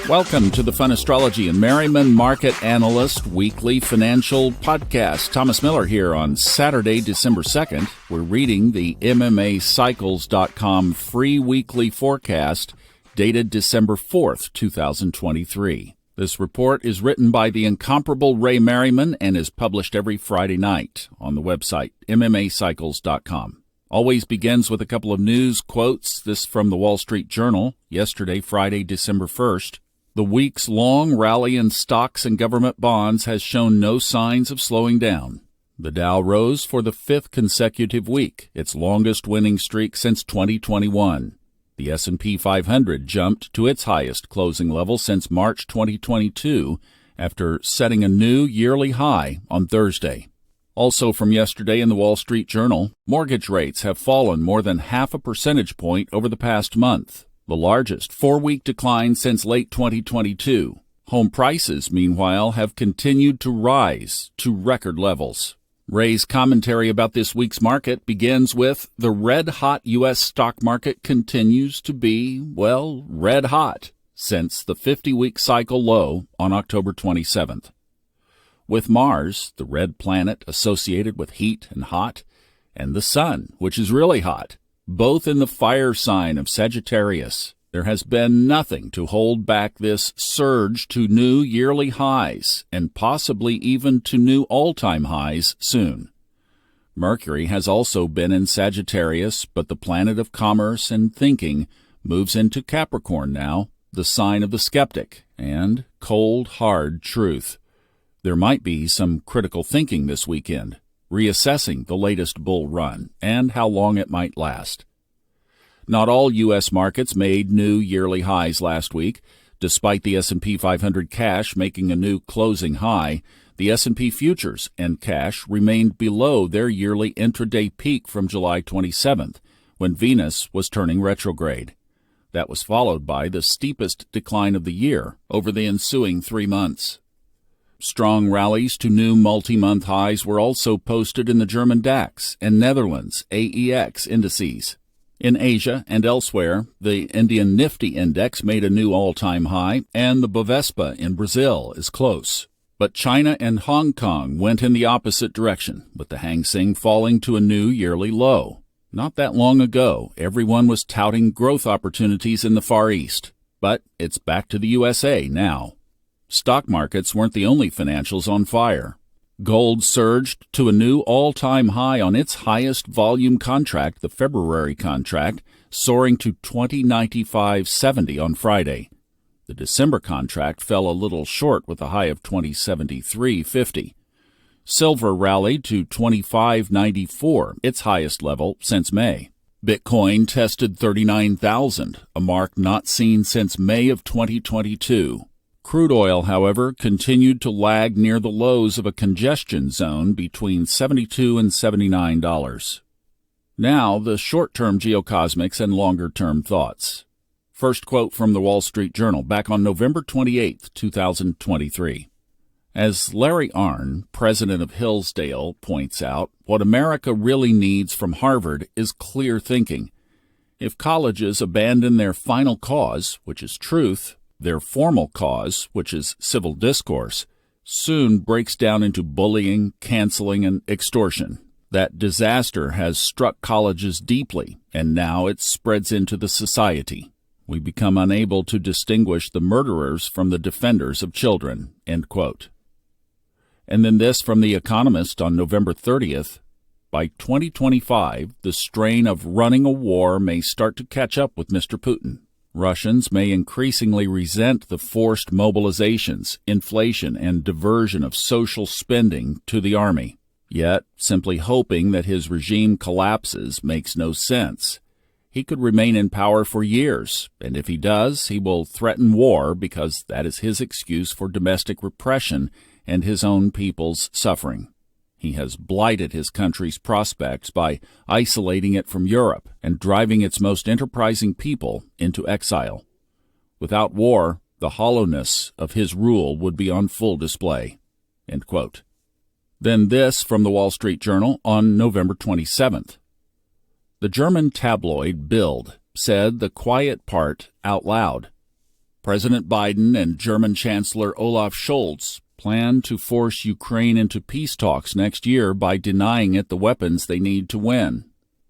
Welcome to the Fun Astrology and Merriman Market Analyst Weekly Financial Podcast. Thomas Miller here on Saturday, December 2nd. We're reading the MMAcycles.com free weekly forecast dated December 4th, 2023. This report is written by the incomparable Ray Merriman and is published every Friday night on the website MMAcycles.com. Always begins with a couple of news quotes. This from the Wall Street Journal, yesterday, Friday, December 1st. The weeks-long rally in stocks and government bonds has shown no signs of slowing down. The Dow rose for the fifth consecutive week, its longest winning streak since 2021. The S&P 500 jumped to its highest closing level since March 2022 after setting a new yearly high on Thursday. Also from yesterday in the Wall Street Journal, mortgage rates have fallen more than half a percentage point over the past month, the largest four-week decline since late 2022. Home prices, meanwhile, have continued to rise to record levels. Ray's commentary about this week's market begins with, the red-hot U.S. stock market continues to be, well, red-hot since the 50-week cycle low on October 27th. With Mars, the red planet associated with heat and hot, and the Sun, which is really hot, both in the fire sign of Sagittarius, there has been nothing to hold back this surge to new yearly highs, and possibly even to new all-time highs soon. Mercury has also been in Sagittarius, but the planet of commerce and thinking moves into Capricorn now, the sign of the skeptic, and cold, hard truth. There might be some critical thinking this weekend, reassessing the latest bull run and how long it might last. Not all U.S. markets made new yearly highs last week. Despite the S&P 500 cash making a new closing high, the S&P futures and cash remained below their yearly intraday peak from July 27th, when Venus was turning retrograde. That was followed by the steepest decline of the year over the ensuing 3 months. Strong rallies to new multi-month highs were also posted in the German DAX and Netherlands AEX indices. In Asia and elsewhere, the Indian Nifty Index made a new all-time high, and the Bovespa in Brazil is close. But China and Hong Kong went in the opposite direction, with the Hang Seng falling to a new yearly low. Not that long ago, everyone was touting growth opportunities in the Far East, but it's back to the USA now. Stock markets weren't the only financials on fire. Gold surged to a new all-time high on its highest volume contract, the February contract, soaring to $20.9570 on Friday. The December contract fell a little short with a high of $20.7350. Silver rallied to $25.94, its highest level since May. Bitcoin tested 39,000, a mark not seen since May of 2022. Crude oil, however, continued to lag near the lows of a congestion zone between $72 and $79. Now, the short-term geocosmics and longer-term thoughts. First quote from the Wall Street Journal back on November 28, 2023. As Larry Arnn, president of Hillsdale, points out, what America really needs from Harvard is clear thinking. If colleges abandon their final cause, which is truth, their formal cause, which is civil discourse, soon breaks down into bullying, canceling, and extortion. That disaster has struck colleges deeply, and now it spreads into the society. We become unable to distinguish the murderers from the defenders of children." End quote. And then this from The Economist on November 30th. By 2025, the strain of running a war may start to catch up with Mr. Putin. Russians may increasingly resent the forced mobilizations, inflation, and diversion of social spending to the army. Yet, simply hoping that his regime collapses makes no sense. He could remain in power for years, and if he does, he will threaten war because that is his excuse for domestic repression and his own people's suffering. He has blighted his country's prospects by isolating it from Europe and driving its most enterprising people into exile. Without war, the hollowness of his rule would be on full display." End quote. Then this from the Wall Street Journal on November 27th. The German tabloid Bild said the quiet part out loud. President Biden and German Chancellor Olaf Scholz plan to force Ukraine into peace talks next year by denying it the weapons they need to win.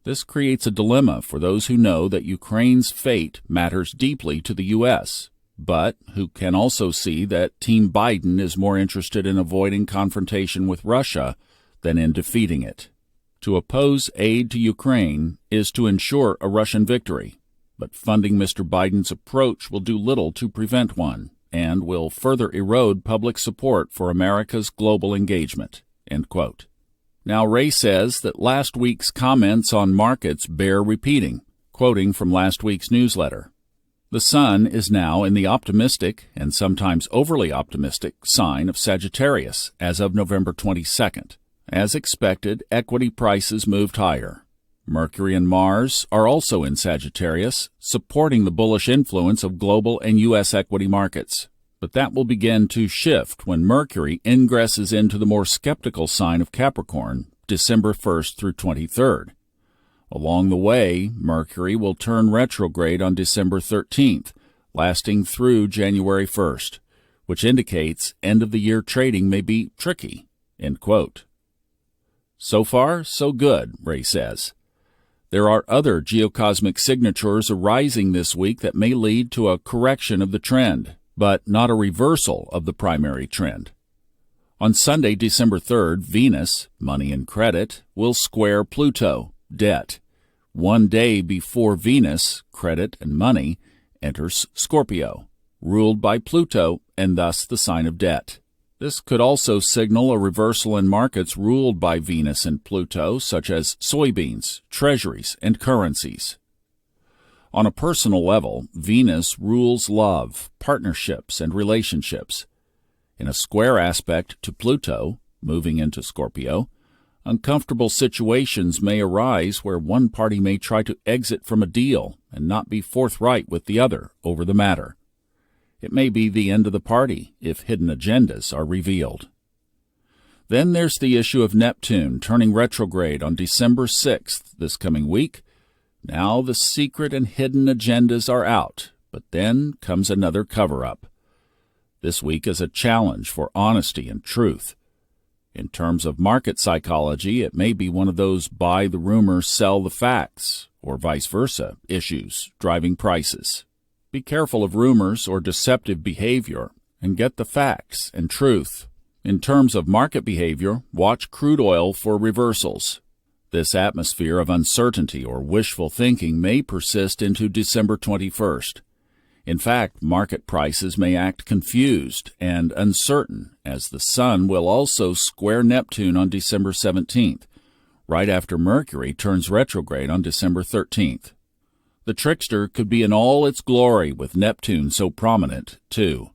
This creates a dilemma for those who know that Ukraine's fate matters deeply to the U.S., but who can also see that Team Biden is more interested in avoiding confrontation with Russia than in defeating it. To oppose aid to Ukraine is to ensure a Russian victory, but funding Mr. Biden's approach will do little to prevent one and will further erode public support for America's global engagement." End quote. Now, Ray says that last week's comments on markets bear repeating, quoting from last week's newsletter. The sun is now in the optimistic, and sometimes overly optimistic, sign of Sagittarius as of November 22nd. As expected, equity prices moved higher. Mercury and Mars are also in Sagittarius, supporting the bullish influence of global and U.S. equity markets. But that will begin to shift when Mercury ingresses into the more skeptical sign of Capricorn, December 1st through 23rd. Along the way, Mercury will turn retrograde on December 13th, lasting through January 1st, which indicates end-of-the-year trading may be tricky. End quote. So far, so good, Ray says. There are other geocosmic signatures arising this week that may lead to a correction of the trend, but not a reversal of the primary trend. On Sunday, December 3rd, Venus, money and credit, will square Pluto, debt, one day before Venus, credit and money, enters Scorpio, ruled by Pluto and thus the sign of debt. This could also signal a reversal in markets ruled by Venus and Pluto, such as soybeans, treasuries, and currencies. On a personal level, Venus rules love, partnerships, and relationships. In a square aspect to Pluto, moving into Scorpio, uncomfortable situations may arise where one party may try to exit from a deal and not be forthright with the other over the matter. It may be the end of the party if hidden agendas are revealed. Then there's the issue of Neptune turning retrograde on December 6th this coming week. Now the secret and hidden agendas are out, but then comes another cover-up. This week is a challenge for honesty and truth. In terms of market psychology, it may be one of those buy the rumor, sell the facts, or vice versa, issues driving prices. Be careful of rumors or deceptive behavior and get the facts and truth. In terms of market behavior, watch crude oil for reversals. This atmosphere of uncertainty or wishful thinking may persist into December 21st. In fact, market prices may act confused and uncertain, as the Sun will also square Neptune on December 17th, right after Mercury turns retrograde on December 13th. The trickster could be in all its glory with Neptune so prominent, too.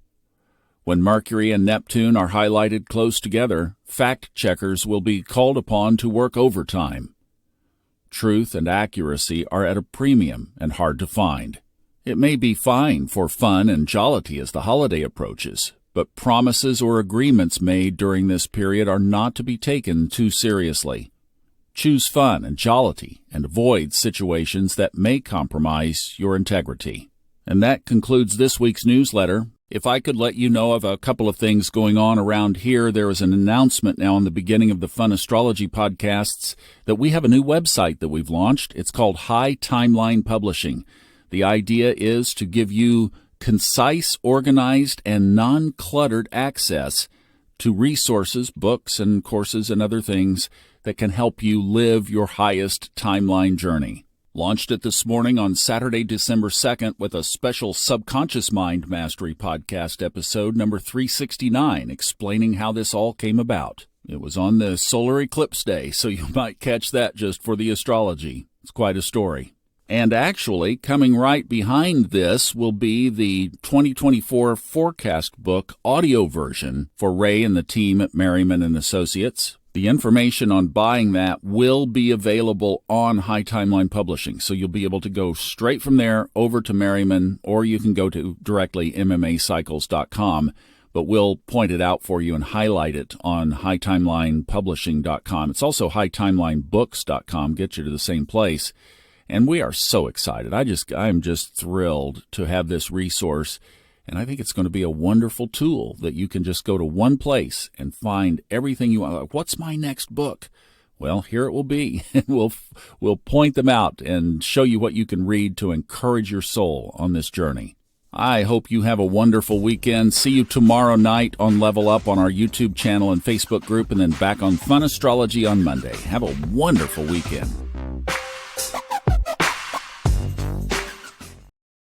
When Mercury and Neptune are highlighted close together, fact-checkers will be called upon to work overtime. Truth and accuracy are at a premium and hard to find. It may be fine for fun and jollity as the holiday approaches, but promises or agreements made during this period are not to be taken too seriously. Choose fun and jollity and avoid situations that may compromise your integrity. And that concludes this week's newsletter. If I could let you know of a couple of things going on around here, there is an announcement now in the beginning of the Fun Astrology podcasts that we have a new website that we've launched. It's called High Timeline Publishing. The idea is to give you concise, organized, and non-cluttered access to resources, books, and courses and other things that can help you live your highest timeline journey. Launched it this morning on Saturday, December 2nd with a special Subconscious Mind Mastery podcast episode number 369, explaining how this all came about. It was on the solar eclipse day, so you might catch that just for the astrology. It's quite a story. And actually, coming right behind this will be the 2024 forecast book audio version for Ray and the team at Merriman and Associates. The information on buying that will be available on High Timeline Publishing, so you'll be able to go straight from there over to Merriman, or you can go to directly MMAcycles.com, but we'll point it out for you and highlight it on HighTimelinePublishing.com. It's also HighTimelineBooks.com, get you to the same place. And we are so excited. I'm just thrilled to have this resource And I think it's going to be a wonderful tool that you can just go to one place and find everything you want. Like, what's my next book? Well, here it will be. We'll point them out and show you what you can read to encourage your soul on this journey. I hope you have a wonderful weekend. See you tomorrow night on Level Up on our YouTube channel and Facebook group, and then back on Fun Astrology on Monday. Have a wonderful weekend.